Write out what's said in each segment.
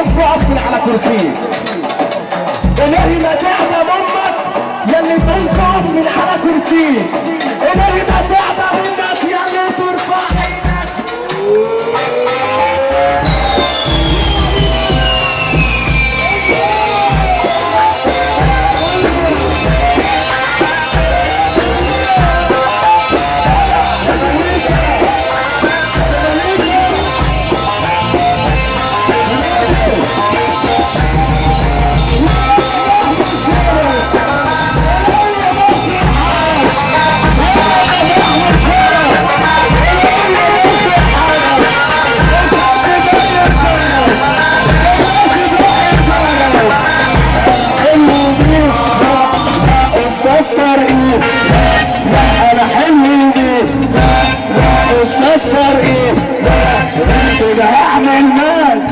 تقوم تقف من على كرسيك. إلهي ما تعدم أمك يلي تقوم تقف من على كرسيك. إلهي ما تعدم أمك يلي ترفع عينك. استثمر ايه؟ كده هعمل ناس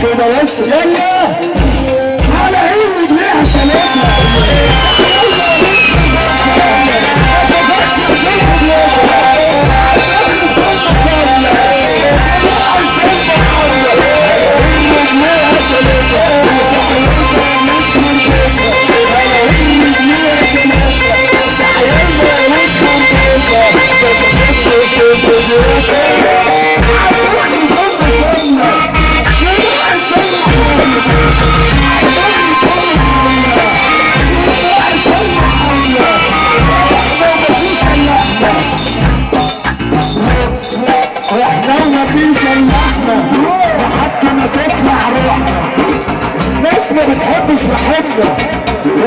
كده بس يلا على ايه رجليها شالتها ما بتحبش راحتنا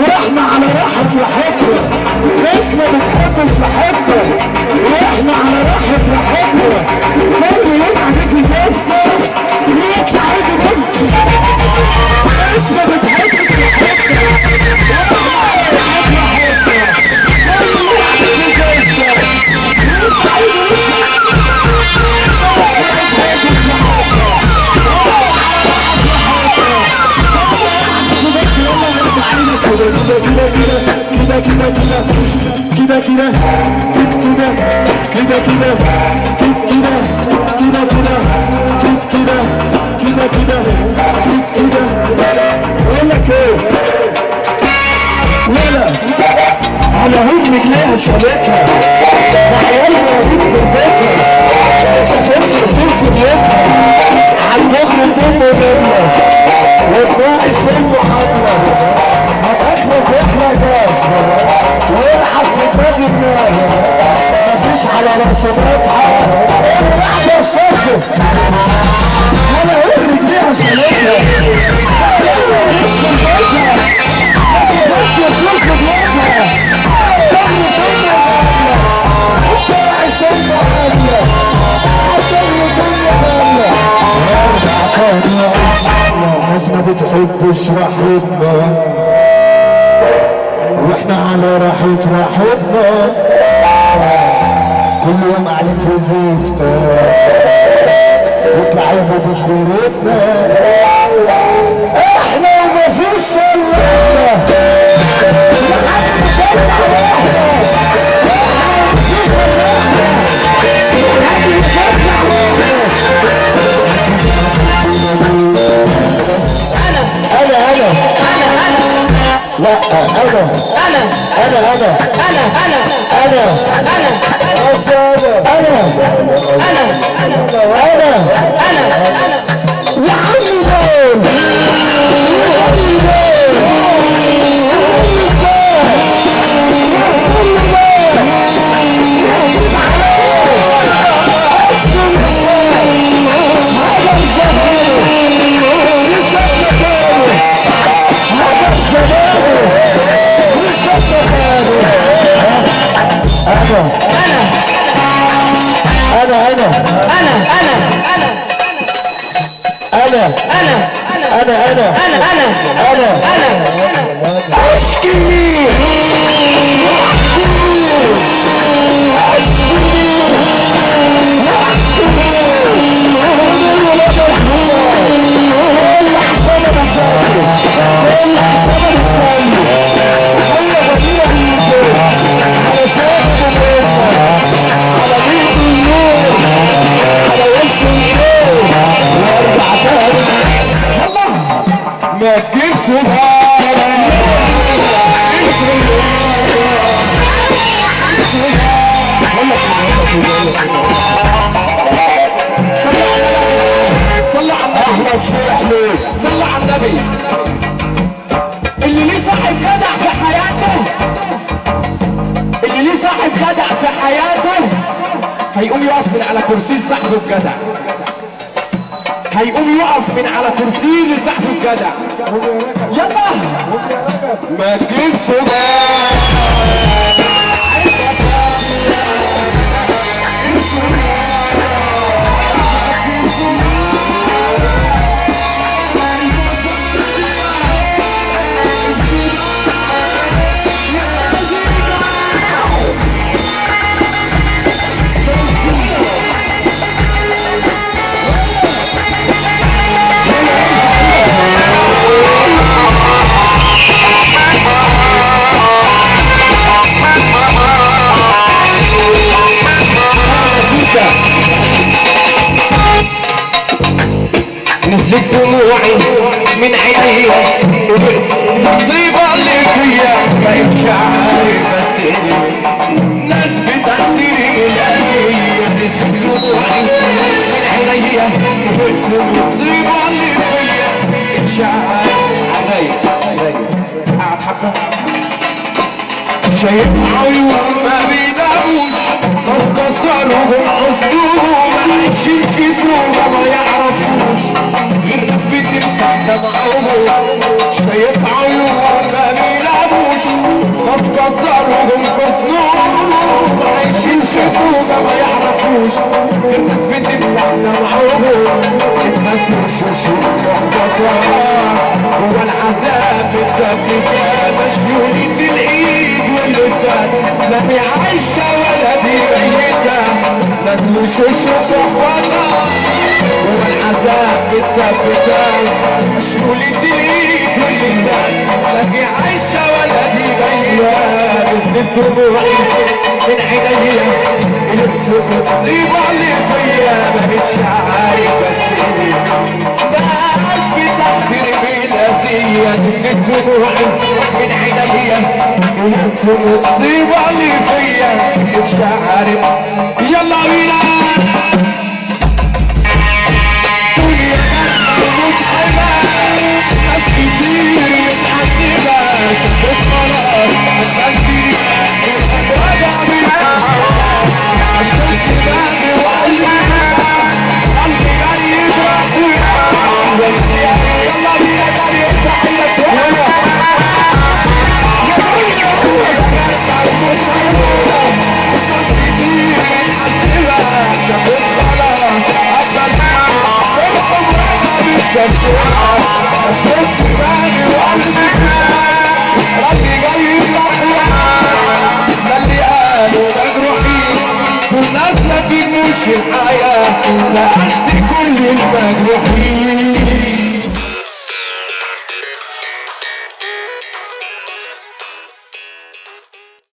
واحنا على راحة راحتنا. ناس ما بتحبش راحتنا واحنا على راحة راحتنا. كل يوم عليك زفته يطلع عيد بنت. ناس ما بتحبش راحتنا واحنا على راحة راحتنا. كل يوم عليك زفته يطلع عيد على هم رجليها شالتها وعيالها وديت غربتها ما شافتش غسيل في بيتها عالدغري الدم ودمها وبناقي سن وحضنة هتخلق واحنا جاز ويلعب في دماغ الناس مفيش على رسوماتها واحدة وصفت على هم رجليها شالتها بس يسلوك بلادها دم الدنيا غالية وطلع سنة غالية دم الدنيا غالية ارجع تاني ناس ما بتحبش راحتنا واحنا على راحتنا. كل يوم عليك وظيفتنا يطلع عيبه بشورتنا. احنا ومفيش سلامة صلى على احمد شيخ، صلى على النبي. اللي ليه صاحب جدع في حياته، اللي ليه صاحب جدع في حياته هيقوم يقف من على كرسي صاحبه الجدع، هيقوم يقف من على كرسي لصاحبه الجدع. يلا ما تجيب صداع. نزلت دموعي من عيني طيبة اللي فيا ما يتشعري بس ناس بتقدري الأذية. نزلت دموعي من عيني طيبة اللي فيا يتشعري عليا. قاعد حبة شايف عيون ما بيناموش، ناس كسروهم قصدوهم عايشين في ذنوب ما يعرفوش غير ناس بتمسح دمعهم. شايف عيون ما بيناموش، ناس كسروهم قصدوهم عايشين في ذنوب ما يعرفوش غير ناس بتمسح دمعهم. الناس وشوشهم محبطة هو العذاب متثبتة، مشلولة الايد واللسان لا هي عايشة ولا دي ميتة. ناس وشوشهم محبطة هو العذاب متثبتة، مشلولة الايد واللسان لا هي عايشة ولا دي ميتة. نزلت دموعي من عينيا قلت بتصيب اللي فيا ما بقتش عارف بس ناس بتحضر بالأذية. نزلت دموعي من عينيا قلت بتصيب اللي فيا ما بقتش عارف. يلا بينا دنيا متعبة، ناس كتير متعذبة، شفت خلاص هتنسي وضع بيها عشان تباني وقلبي قلبي جاي يجرح فيها. يلا بينا جاي يفتح ايدك الحياة سألت كل المجروحين